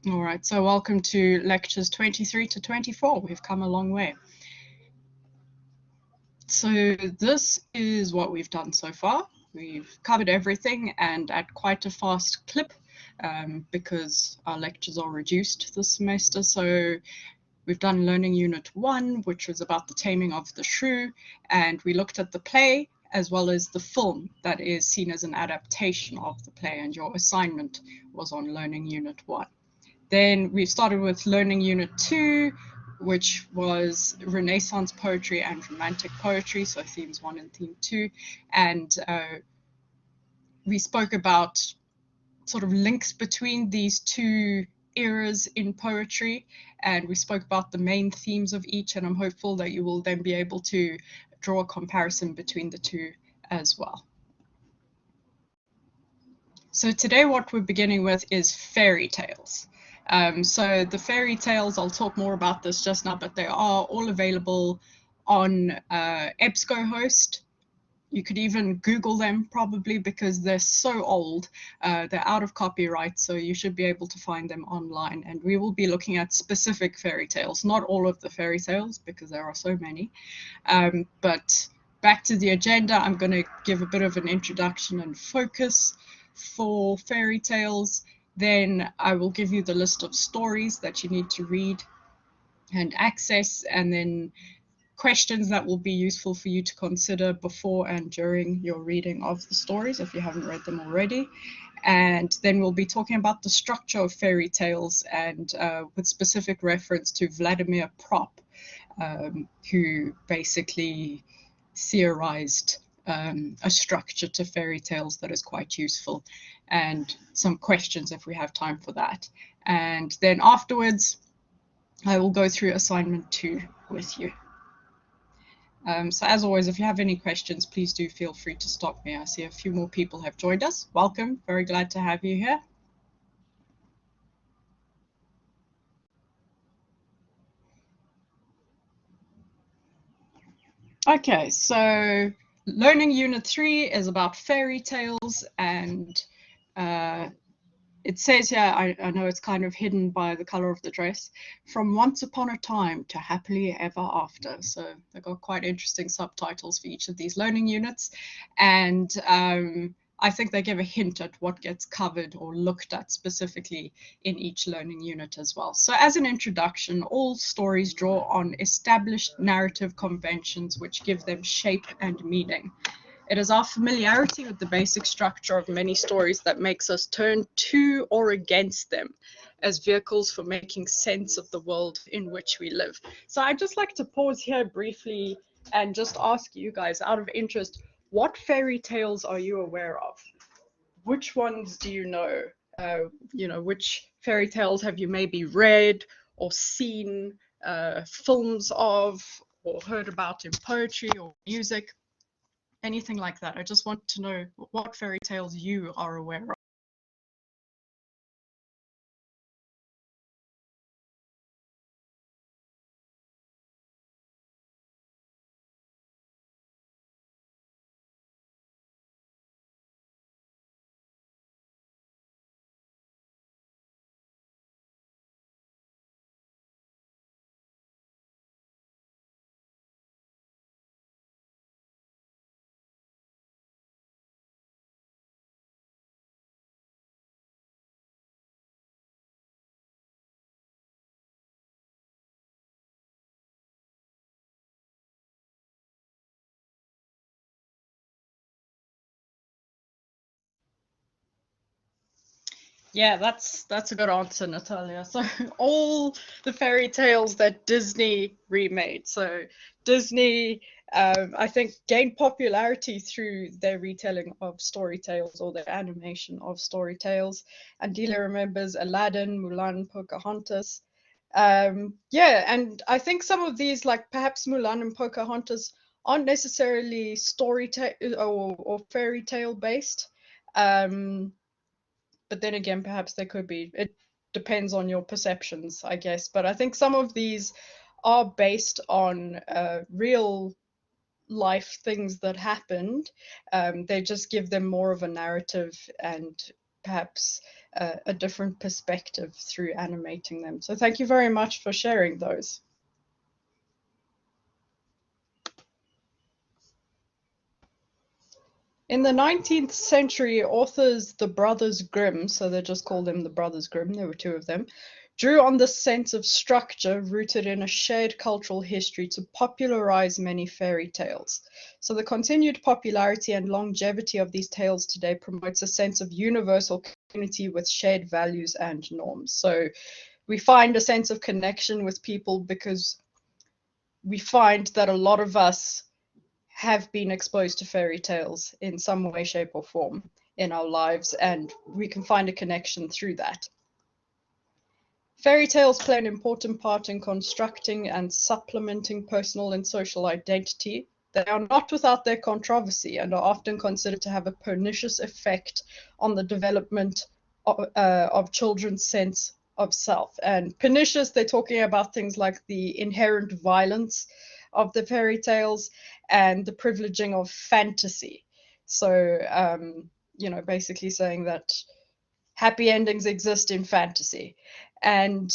All right, so welcome to lectures 23 to 24. We've come a long way. So this is what we've done so far. We've covered everything and at quite a fast clip because our lectures are reduced this semester. So we've done Learning Unit 1, which was about the taming of the shrew, and we looked at the play as well as the film that is seen as an adaptation of the play, and your assignment was on Learning Unit 1. Then we started with Learning Unit 2, which was Renaissance poetry and Romantic poetry, so themes 1 and theme 2. And we spoke about sort of links between these two eras in poetry, and we spoke about the main themes of each, and I'm hopeful that you will then be able to draw a comparison between the two as well. So today what we're beginning with is fairy tales. So the fairy tales, I'll talk more about this just now, but they are all available on EBSCOhost. You could even Google them probably because they're so old. They're out of copyright, so you should be able to find them online. And we will be looking at specific fairy tales, not all of the fairy tales because there are so many. But back to the agenda, I'm going to give a bit of an introduction and focus for fairy tales. Then I will give you the list of stories that you need to read and access, and then questions that will be useful for you to consider before and during your reading of the stories if you haven't read them already. And then we'll be talking about the structure of fairy tales and with specific reference to Vladimir Prop, who basically theorized a structure to fairy tales that is quite useful, and some questions if we have time for that. And then afterwards, I will go through assignment 2 with you. So as always, if you have any questions, please do feel free to stop me. I see a few more people have joined us. Welcome, very glad to have you here. Okay, so Learning Unit 3 is about fairy tales, and it says here, I know it's kind of hidden by the color of the dress, from once upon a time to happily ever after. So they've got quite interesting subtitles for each of these learning units. And I think they give a hint at what gets covered or looked at specifically in each learning unit as well. So as an introduction, all stories draw on established narrative conventions which give them shape and meaning. It is our familiarity with the basic structure of many stories that makes us turn to or against them as vehicles for making sense of the world in which we live. So I'd just like to pause here briefly and just ask you guys, out of interest, what fairy tales are you aware of? Which ones do you know? Which fairy tales have you maybe read or seen films of or heard about in poetry or music? Anything like that. I just want to know what fairy tales you are aware of. Yeah, that's a good answer, Natalia. So all the fairy tales that Disney remade. So Disney, I think, gained popularity through their retelling of story tales or their animation of story tales. And Delia remembers Aladdin, Mulan, Pocahontas. Yeah, and I think some of these, like perhaps Mulan and Pocahontas, aren't necessarily story tale or fairy tale based. Um, but then again, perhaps they could be. It depends on your perceptions, I guess. But I think some of these are based on real life things that happened. They just give them more of a narrative and perhaps a different perspective through animating them. So thank you very much for sharing those. In the 19th century, authors the Brothers Grimm, so they just called them the Brothers Grimm, there were two of them, drew on this sense of structure rooted in a shared cultural history to popularize many fairy tales. So the continued popularity and longevity of these tales today promotes a sense of universal community with shared values and norms. So we find a sense of connection with people because we find that a lot of us have been exposed to fairy tales in some way, shape, or form in our lives, and we can find a connection through that. Fairy tales play an important part in constructing and supplementing personal and social identity. They are not without their controversy and are often considered to have a pernicious effect on the development of children's sense of self. And pernicious, they're talking about things like the inherent violence of the fairy tales and the privileging of fantasy. So, basically saying that happy endings exist in fantasy. And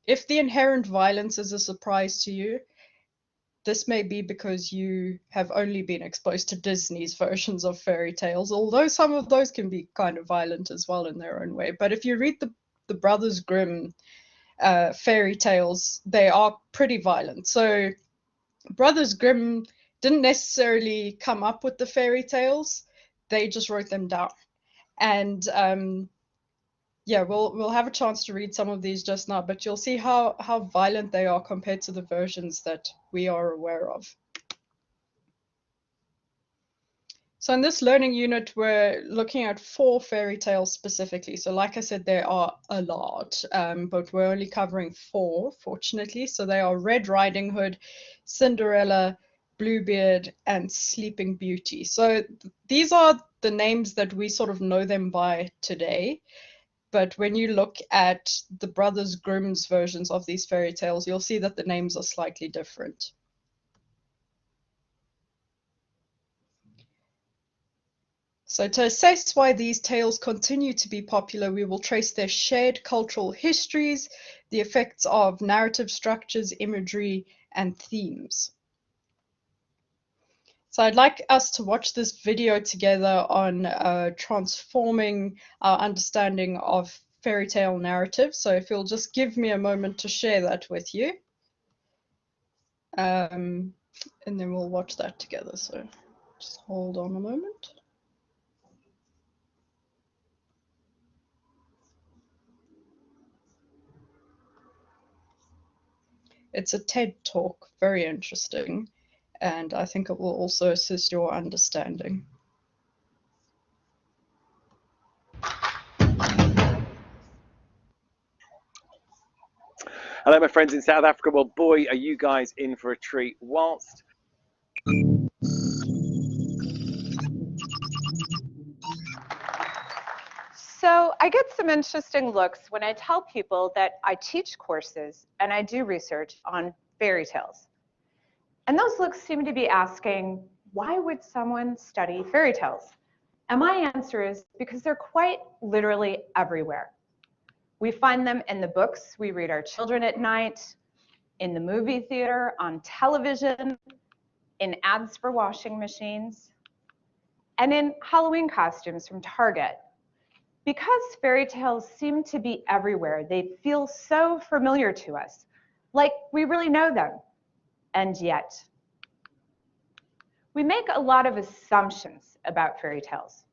if the inherent violence is a surprise to you, this may be because you have only been exposed to Disney's versions of fairy tales, although some of those can be kind of violent as well in their own way. But if you read the Brothers Grimm fairy tales, they are pretty violent. So Brothers Grimm didn't necessarily come up with the fairy tales, they just wrote them down. And yeah, we'll have a chance to read some of these just now, but you'll see how violent they are compared to the versions that we are aware of. So in this learning unit, we're looking at 4 fairy tales specifically. So like I said, there are a lot, but we're only covering 4, fortunately. So they are Red Riding Hood, Cinderella, Bluebeard, and Sleeping Beauty. So these are the names that we sort of know them by today. But when you look at the Brothers Grimm's versions of these fairy tales, you'll see that the names are slightly different. So to assess why these tales continue to be popular, we will trace their shared cultural histories, the effects of narrative structures, imagery, and themes. So I'd like us to watch this video together on transforming our understanding of fairy tale narrative. So if you'll just give me a moment to share that with you. And then we'll watch that together. So just hold on a moment. It's a TED talk, very interesting, and I think it will also assist your understanding. Hello, my friends in South Africa. Well, boy, are you guys in for a treat. Whilst So I get some interesting looks when I tell people that I teach courses and I do research on fairy tales. And those looks seem to be asking, why would someone study fairy tales? And my answer is because they're quite literally everywhere. We find them in the books we read our children at night, in the movie theater, on television, in ads for washing machines, and in Halloween costumes from Target. Because fairy tales seem to be everywhere, they feel so familiar to us, like we really know them. And yet, we make a lot of assumptions about fairy tales.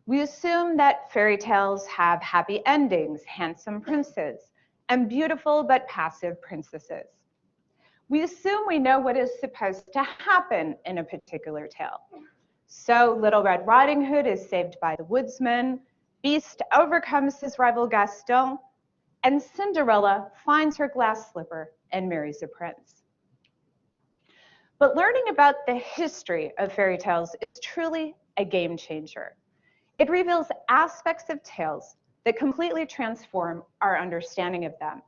We assume that fairy tales have happy endings, handsome princes, and beautiful but passive princesses. We assume we know what is supposed to happen in a particular tale. So Little Red Riding Hood is saved by the woodsman, Beast overcomes his rival Gaston, and Cinderella finds her glass slipper and marries a prince. But learning about the history of fairy tales is truly a game changer. It reveals aspects of tales that completely transform our understanding of them.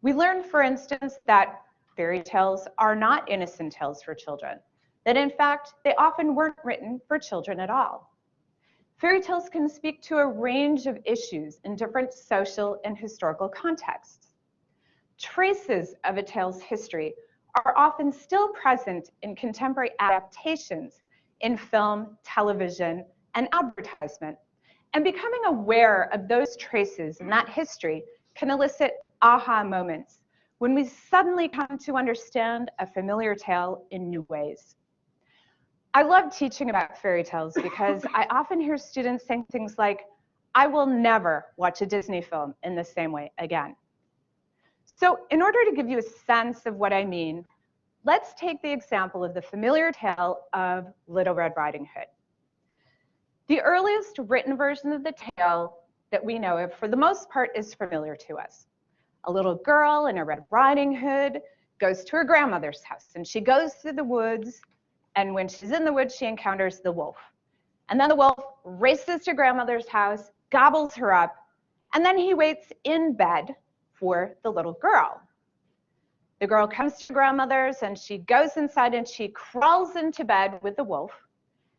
We learn, for instance, that fairy tales are not innocent tales for children, that in fact, they often weren't written for children at all. Fairy tales can speak to a range of issues in different social and historical contexts. Traces of a tale's history are often still present in contemporary adaptations in film, television, and advertisement. And becoming aware of those traces and that history can elicit aha moments when we suddenly come to understand a familiar tale in new ways. I love teaching about fairy tales because I often hear students saying things like, I will never watch a Disney film in the same way again. So in order to give you a sense of what I mean, let's take the example of the familiar tale of Little Red Riding Hood. The earliest written version of the tale that we know of, for the most part, is familiar to us. A little girl in a Red Riding Hood goes to her grandmother's house, and she goes through the woods, and when she's in the woods, she encounters the wolf. And then the wolf races to grandmother's house, gobbles her up, and then he waits in bed for the little girl. The girl comes to grandmother's, and she goes inside, and she crawls into bed with the wolf,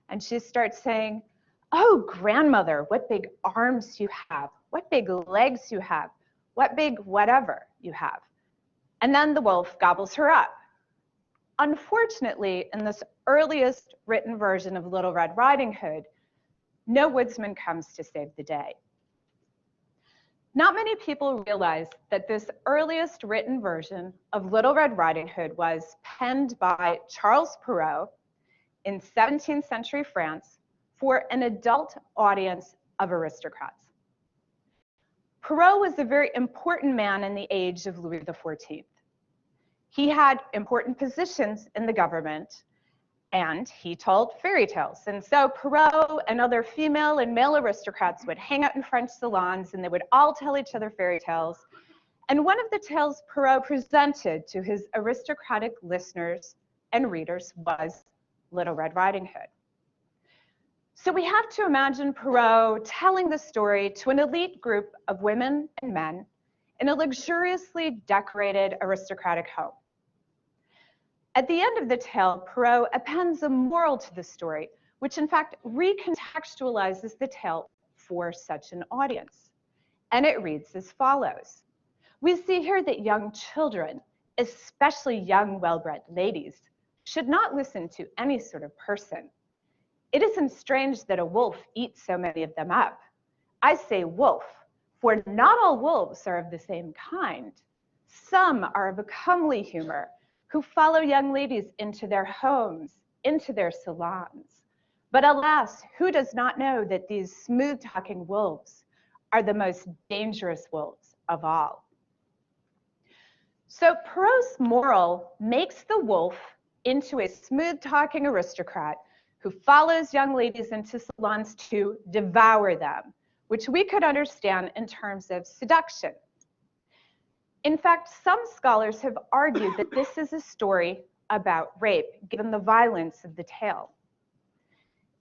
and she starts saying, oh, grandmother, what big arms you have, what big legs you have, what big whatever you have. And then the wolf gobbles her up. Unfortunately, in this earliest written version of Little Red Riding Hood, no woodsman comes to save the day. Not many people realize that this earliest written version of Little Red Riding Hood was penned by Charles Perrault in 17th century France for an adult audience of aristocrats. Perrault was a very important man in the age of Louis XIV. He had important positions in the government, and he told fairy tales. And so Perrault and other female and male aristocrats would hang out in French salons, and they would all tell each other fairy tales. And one of the tales Perrault presented to his aristocratic listeners and readers was Little Red Riding Hood. So we have to imagine Perrault telling the story to an elite group of women and men in a luxuriously decorated aristocratic home. At the end of the tale, Perrault appends a moral to the story, which in fact recontextualizes the tale for such an audience. And it reads as follows. We see here that young children, especially young well-bred ladies, should not listen to any sort of person. It isn't strange that a wolf eats so many of them up. I say wolf, for not all wolves are of the same kind. Some are of a comely humor, who follow young ladies into their homes, into their salons. But alas, who does not know that these smooth-talking wolves are the most dangerous wolves of all? So Perrault's moral makes the wolf into a smooth-talking aristocrat who follows young ladies into salons to devour them, which we could understand in terms of seduction. In fact, some scholars have argued that this is a story about rape, given the violence of the tale.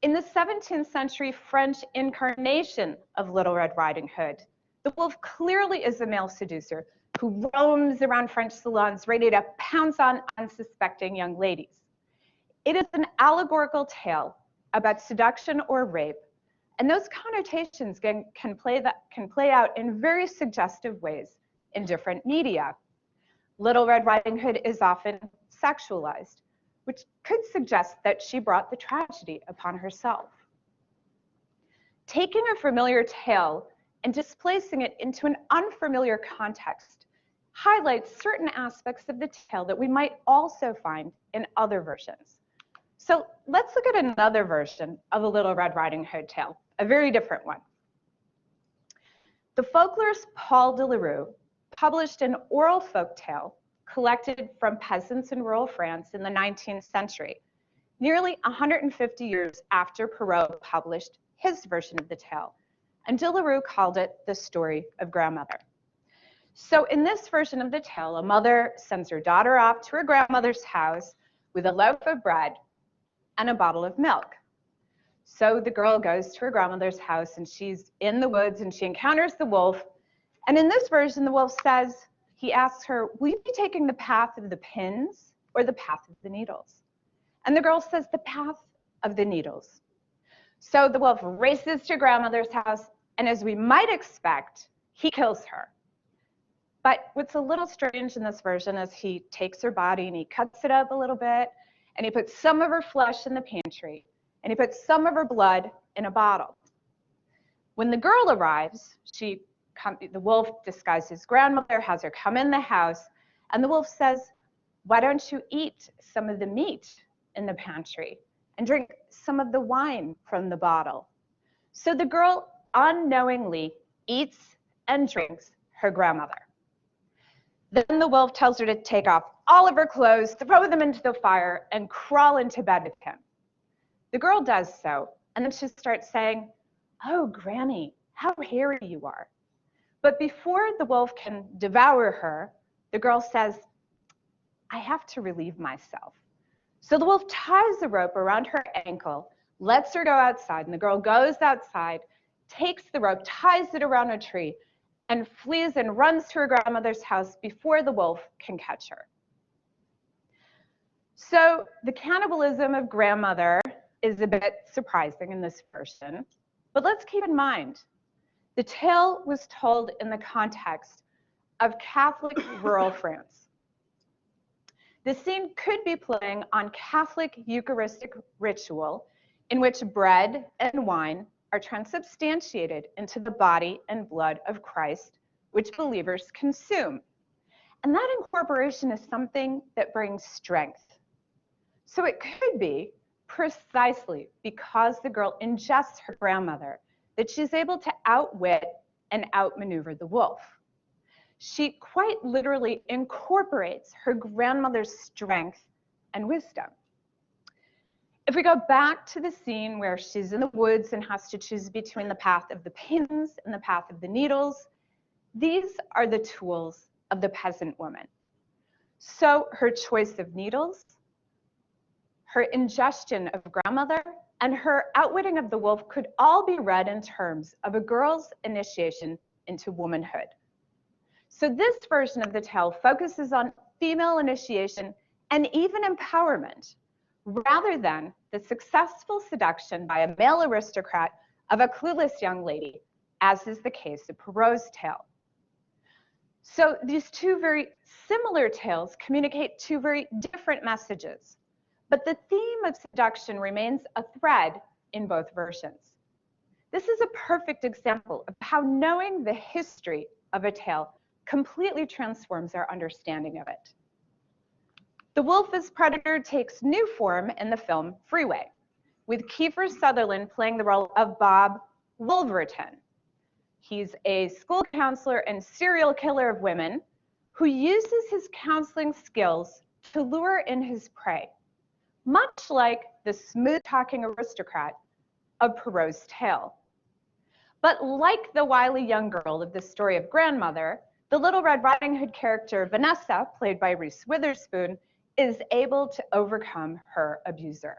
In the 17th century French incarnation of Little Red Riding Hood, the wolf clearly is a male seducer who roams around French salons ready to pounce on unsuspecting young ladies. It is an allegorical tale about seduction or rape, and those connotations can play out in very suggestive ways in different media. Little Red Riding Hood is often sexualized, which could suggest that she brought the tragedy upon herself. Taking a familiar tale and displacing it into an unfamiliar context highlights certain aspects of the tale that we might also find in other versions. So let's look at another version of a Little Red Riding Hood tale, a very different one. The folklorist Paul de Leroux published an oral folk tale collected from peasants in rural France in the 19th century, nearly 150 years after Perrault published his version of the tale, and de Leroux called it the story of grandmother. So in this version of the tale, a mother sends her daughter off to her grandmother's house with a loaf of bread and a bottle of milk. So the girl goes to her grandmother's house, and she's in the woods, and she encounters the wolf. And in this version, the wolf says, he asks her, will you be taking the path of the pins or the path of the needles? And the girl says, the path of the needles. So the wolf races to grandmother's house, and as we might expect, he kills her. But what's a little strange in this version is he takes her body and he cuts it up a little bit, and he puts some of her flesh in the pantry, and he puts some of her blood in a bottle. When the girl arrives, the wolf disguises his grandmother, has her come in the house, and the wolf says, "Why don't you eat some of the meat in the pantry and drink some of the wine from the bottle?" So the girl unknowingly eats and drinks her grandmother. Then the wolf tells her to take off all of her clothes, throw them into the fire, and crawl into bed with him. The girl does so, and then she starts saying, "Oh, Granny, how hairy you are." But before the wolf can devour her, the girl says, "I have to relieve myself." So the wolf ties the rope around her ankle, lets her go outside, and the girl goes outside, takes the rope, ties it around a tree, and flees and runs to her grandmother's house before the wolf can catch her. So the cannibalism of grandmother is a bit surprising in this version, but let's keep in mind, the tale was told in the context of Catholic rural France. The scene could be playing on Catholic Eucharistic ritual in which bread and wine are transubstantiated into the body and blood of Christ, which believers consume. And that incorporation is something that brings strength. So it could be precisely because the girl ingests her grandmother that she's able to outwit and outmaneuver the wolf. She quite literally incorporates her grandmother's strength and wisdom. If we go back to the scene where she's in the woods and has to choose between the path of the pins and the path of the needles, these are the tools of the peasant woman. So her choice of needles, her ingestion of grandmother, and her outwitting of the wolf could all be read in terms of a girl's initiation into womanhood. So this version of the tale focuses on female initiation and even empowerment, rather than the successful seduction by a male aristocrat of a clueless young lady, as is the case of Perrault's tale. So these two very similar tales communicate two very different messages, but the theme of seduction remains a thread in both versions. This is a perfect example of how knowing the history of a tale completely transforms our understanding of it. The wolf as predator takes new form in the film Freeway, with Kiefer Sutherland playing the role of Bob Wolverton. He's a school counselor and serial killer of women who uses his counseling skills to lure in his prey, much like the smooth-talking aristocrat of Perrault's tale. But like the wily young girl of the story of Grandmother, the Little Red Riding Hood character Vanessa, played by Reese Witherspoon, is able to overcome her abuser.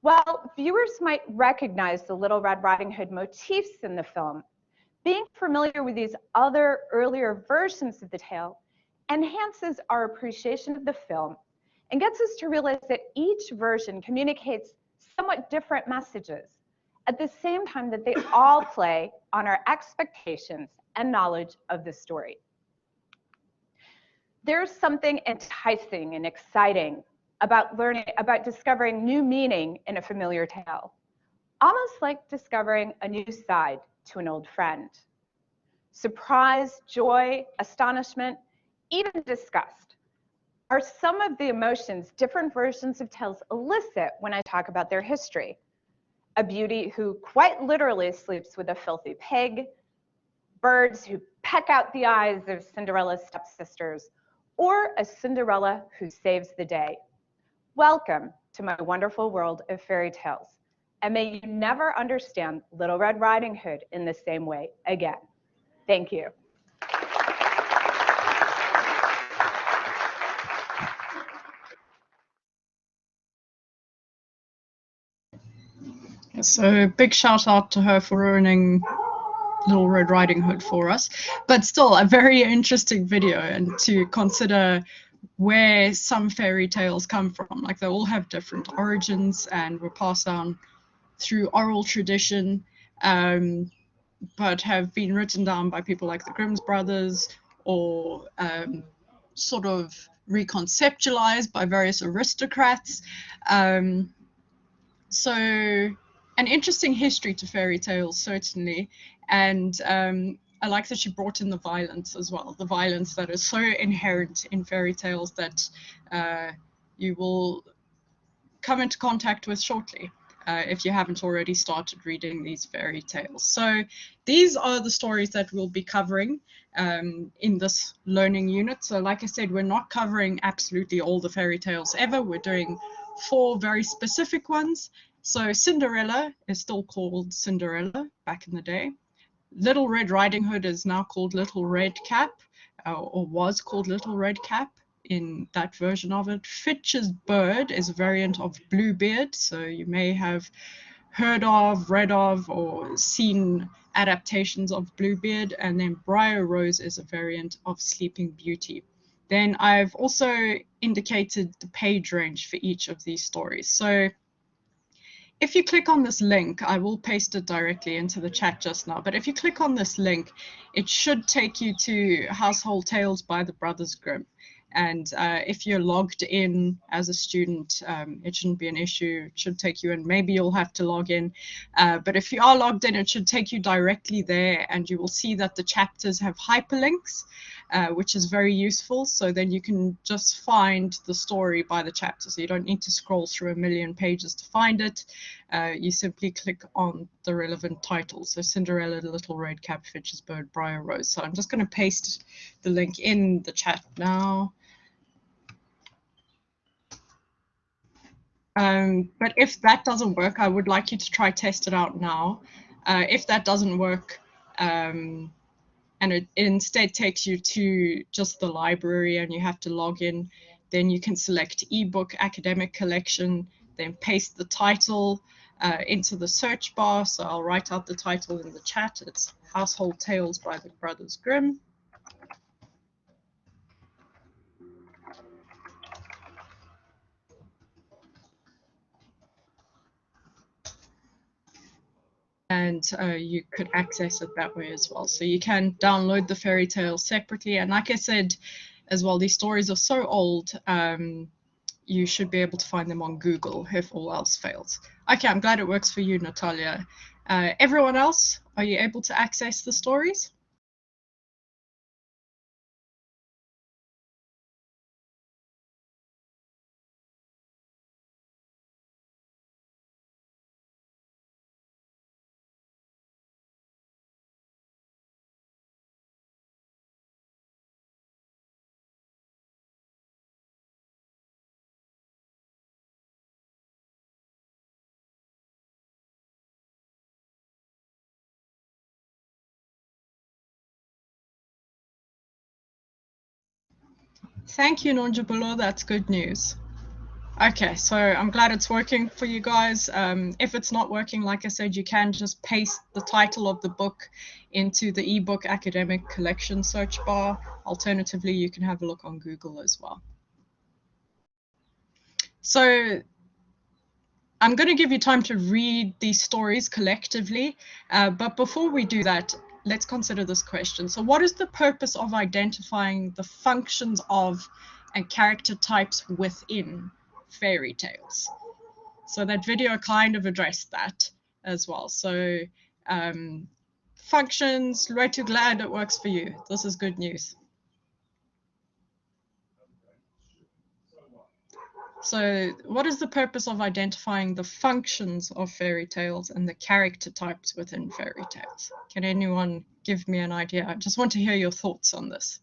While viewers might recognize the Little Red Riding Hood motifs in the film, being familiar with these other earlier versions of the tale enhances our appreciation of the film and gets us to realize that each version communicates somewhat different messages, at the same time that they all play on our expectations and knowledge of the story. There's something enticing and exciting about discovering new meaning in a familiar tale, almost like discovering a new side to an old friend. Surprise, joy, astonishment, even disgust are some of the emotions different versions of tales elicit when I talk about their history. A beauty who quite literally sleeps with a filthy pig, birds who peck out the eyes of Cinderella's stepsisters, or a Cinderella who saves the day. Welcome to my wonderful world of fairy tales, and may you never understand Little Red Riding Hood in the same way again. Thank you. So big shout out to her for ruining Little Red Riding Hood for us, but still a very interesting video, and to consider where some fairy tales come from. Like they all have different origins and were passed down through oral tradition, but have been written down by people like the Grimm's brothers, or sort of reconceptualized by various aristocrats. So an interesting history to fairy tales, certainly. And I like that she brought in the violence as well, the violence that is so inherent in fairy tales that you will come into contact with shortly. If you haven't already started reading these fairy tales. So these are the stories that we'll be covering in this learning unit. So like I said, we're not covering absolutely all the fairy tales ever. We're doing 4 very specific ones. So Cinderella is still called Cinderella back in the day. Little Red Riding Hood is now called Little Red Cap, or was called Little Red Cap in that version of it. Fitch's Bird is a variant of Bluebeard, so you may have heard of, read of, or seen adaptations of Bluebeard. And then Briar Rose is a variant of Sleeping Beauty. Then I've also indicated the page range for each of these stories. So if you click on this link, I will paste it directly into the chat just now, but if you click on this link, it should take you to Household Tales by the Brothers Grimm. And if you're logged in as a student, it shouldn't be an issue. It should take you in. Maybe you'll have to log in. But if you are logged in, it should take you directly there, and you will see that the chapters have hyperlinks, which is very useful. So then you can just find the story by the chapter. So you don't need to scroll through a million pages to find it. You simply click on the relevant title. So Cinderella, Little Red Cap, Fitch's Bird, Briar Rose. So I'm just going to paste the link in the chat now. But if that doesn't work, I would like you to try test it out now. If that doesn't work, and it instead takes you to just the library and you have to log in, then you can select ebook academic collection, then paste the title into the search bar. So I'll write out the title in the chat. It's Household Tales by the Brothers Grimm. And you could access it that way as well. So you can download the fairy tales separately. And like I said as well, these stories are so old, you should be able to find them on Google if all else fails. Okay, I'm glad it works for you, Natalia. Everyone else, are you able to access the stories? Thank you, Nonjabulo. That's good news. Okay, so I'm glad it's working for you guys. If it's not working, like I said, you can just paste the title of the book into the ebook academic collection search bar. Alternatively, you can have a look on Google as well. So I'm going to give you time to read these stories collectively, but before we do that, let's consider this question. So what is the purpose of identifying the functions of and character types within fairy tales? So that video kind of addressed that as well. So functions, we're too glad it works for you. This is good news. So what is the purpose of identifying the functions of fairy tales and the character types within fairy tales? Can anyone give me an idea? I just want to hear your thoughts on this.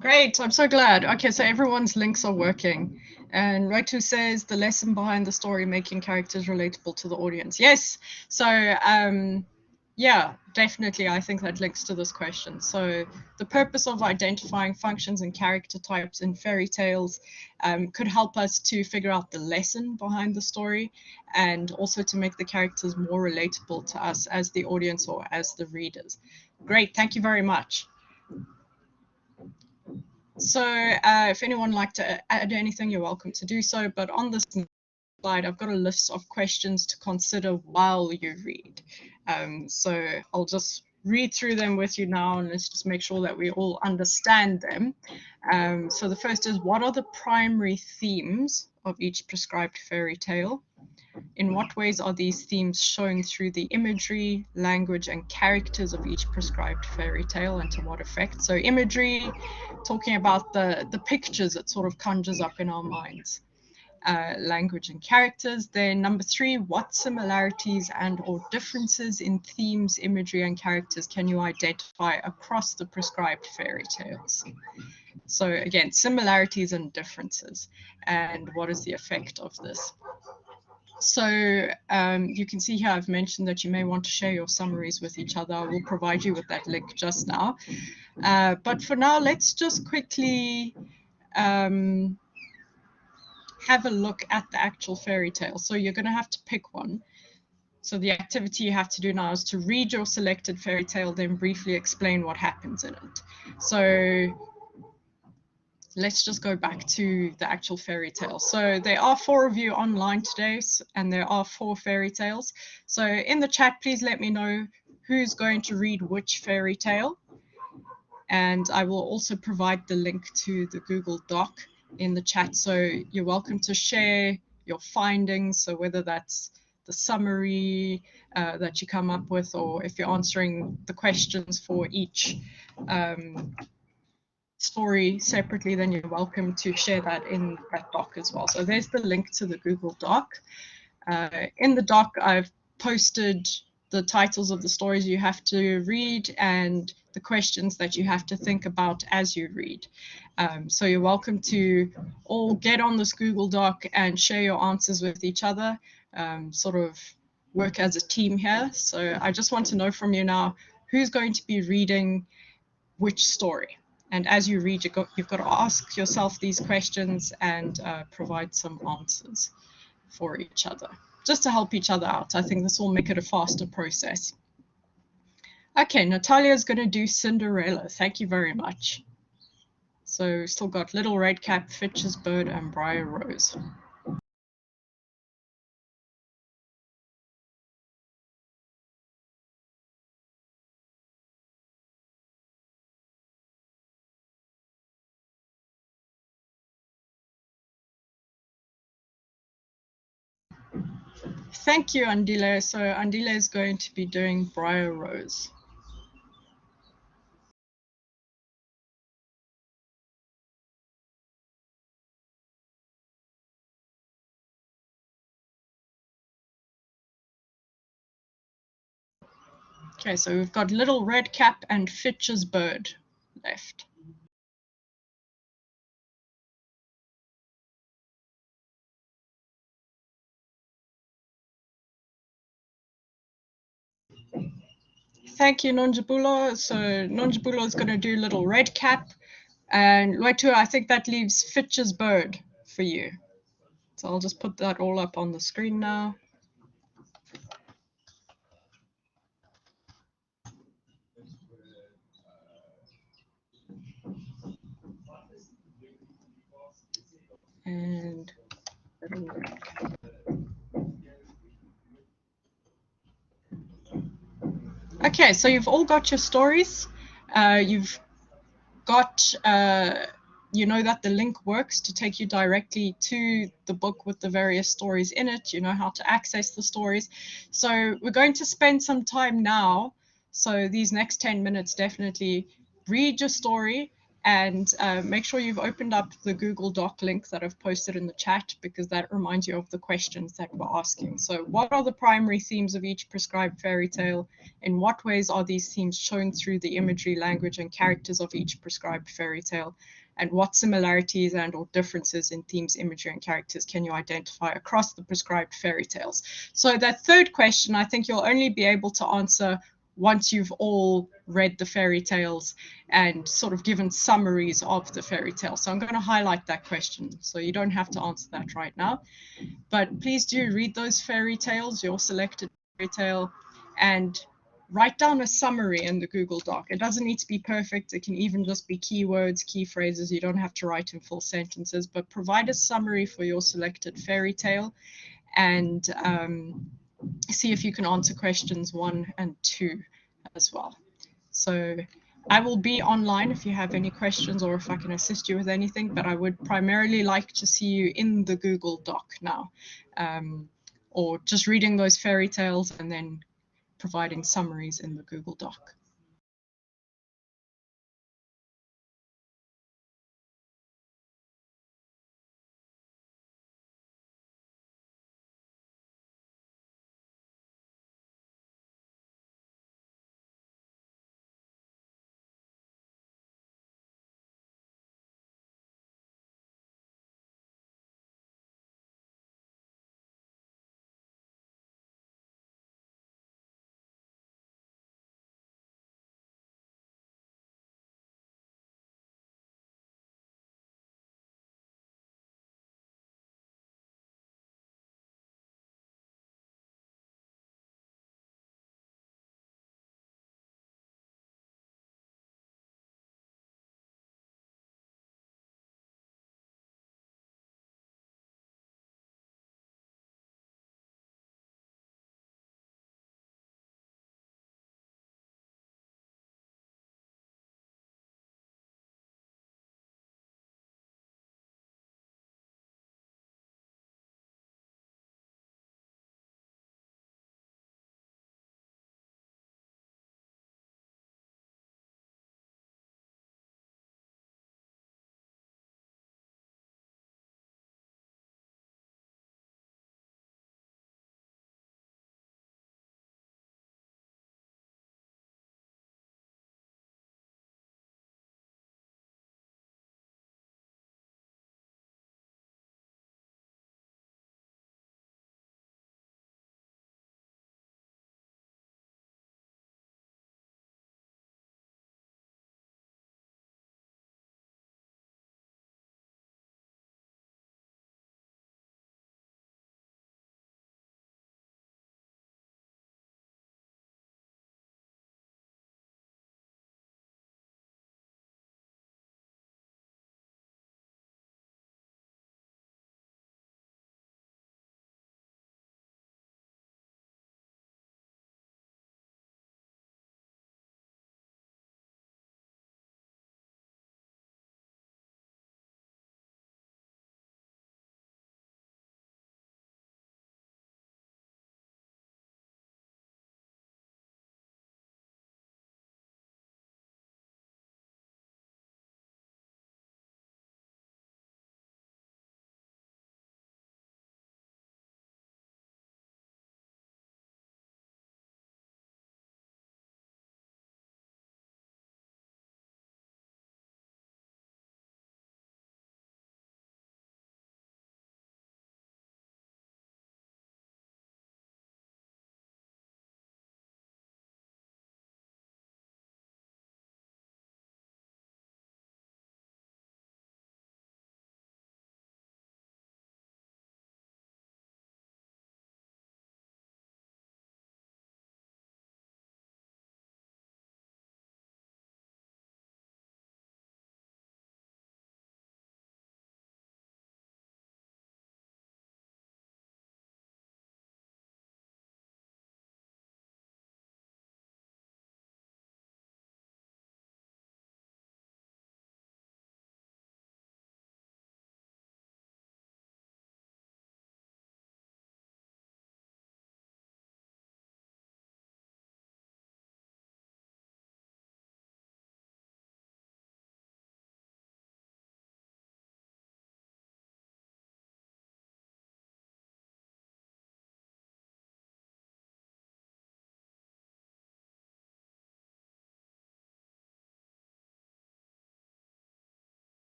Great, I'm so glad. Okay, so everyone's links are working. And Raitu says the lesson behind the story, making characters relatable to the audience. Yes, so yeah, definitely I think that links to this question. So the purpose of identifying functions and character types in fairy tales could help us to figure out the lesson behind the story and also to make the characters more relatable to us as the audience or as the readers. Great, thank you very much. So if anyone would like to add anything, you're welcome to do so. But on this slide, I've got a list of questions to consider while you read. So I'll just read through them with you now, and let's just make sure that we all understand them. So the first is, what are the primary themes of each prescribed fairy tale? In what ways are these themes shown through the imagery, language, and characters of each prescribed fairy tale, and to what effect? So imagery, talking about the pictures it sort of conjures up in our minds. Language and characters. Then number 3, what similarities and or differences in themes, imagery, and characters can you identify across the prescribed fairy tales? So again, similarities and differences, and what is the effect of this? So you can see here I've mentioned that you may want to share your summaries with each other. I will provide you with that link just now. But for now, let's just quickly have a look at the actual fairy tale. So you're going to have to pick one. So the activity you have to do now is to read your selected fairy tale, then briefly explain what happens in it. So let's just go back to the actual fairy tale. So there are 4 of you online today, and there are 4 fairy tales. So in the chat, please let me know who's going to read which fairy tale. And I will also provide the link to the Google Doc in the chat. So you're welcome to share your findings. So whether that's the summary that you come up with, or if you're answering the questions for each story separately, then you're welcome to share that in that doc as well. So there's the link to the Google Doc. In the doc, I've posted the titles of the stories you have to read and the questions that you have to think about as you read. So you're welcome to all get on this Google Doc and share your answers with each other, sort of work as a team here. So I just want to know from you now, who's going to be reading which story? And as you read, you've got to ask yourself these questions and provide some answers for each other, just to help each other out. I think this will make it a faster process. Okay, Natalia is going to do Cinderella. Thank you very much. So still got Little Red Cap, Fitch's Bird, and Briar Rose. Thank you, Andile. So Andile is going to be doing Briar Rose. Okay, so we've got Little Red Cap and Fitch's Bird left. Thank you, Nonjabulo. So Nonjabulo is going to do Little Red Cap. And Loitu, I think that leaves Fitch's Bird for you. So I'll just put that all up on the screen now. And Little Red Cap. Okay, so you've all got your stories. You've got, you know that the link works to take you directly to the book with the various stories in it. You know how to access the stories. So we're going to spend some time now. So these next 10 minutes, definitely read your story and make sure you've opened up the Google Doc link that I've posted in the chat, because that reminds you of the questions that we're asking. So what are the primary themes of each prescribed fairy tale? In what ways are these themes shown through the imagery, language, and characters of each prescribed fairy tale? And what similarities and or differences in themes, imagery, and characters can you identify across the prescribed fairy tales? So that third question, I think you'll only be able to answer once you've all read the fairy tales and sort of given summaries of the fairy tale. So I'm going to highlight that question, so you don't have to answer that right now. But please do read those fairy tales, your selected fairy tale, and write down a summary in the Google Doc. It doesn't need to be perfect. It can even just be keywords, key phrases. You don't have to write in full sentences, but provide a summary for your selected fairy tale, and see if you can answer questions 1 and 2 as well. So I will be online if you have any questions or if I can assist you with anything, but I would primarily like to see you in the Google Doc now, or just reading those fairy tales and then providing summaries in the Google Doc.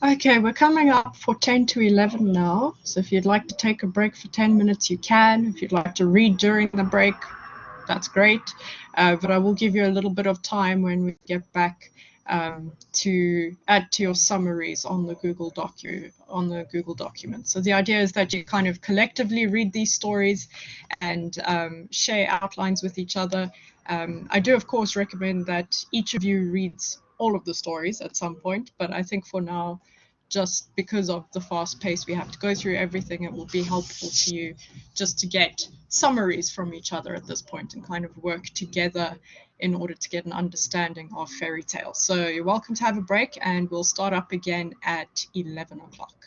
Okay, we're coming up for 10 to 11 now. So if you'd like to take a break for 10 minutes, you can. If you'd like to read during the break, that's great. But I will give you a little bit of time when we get back to add to your summaries on the Google document. So the idea is that you kind of collectively read these stories and share outlines with each other. I do, of course, recommend that each of you reads all of the stories at some point, but I think for now, just because of the fast pace we have to go through everything, it will be helpful to you just to get summaries from each other at this point and kind of work together in order to get an understanding of fairy tales. So you're welcome to have a break, and we'll start up again at 11 o'clock.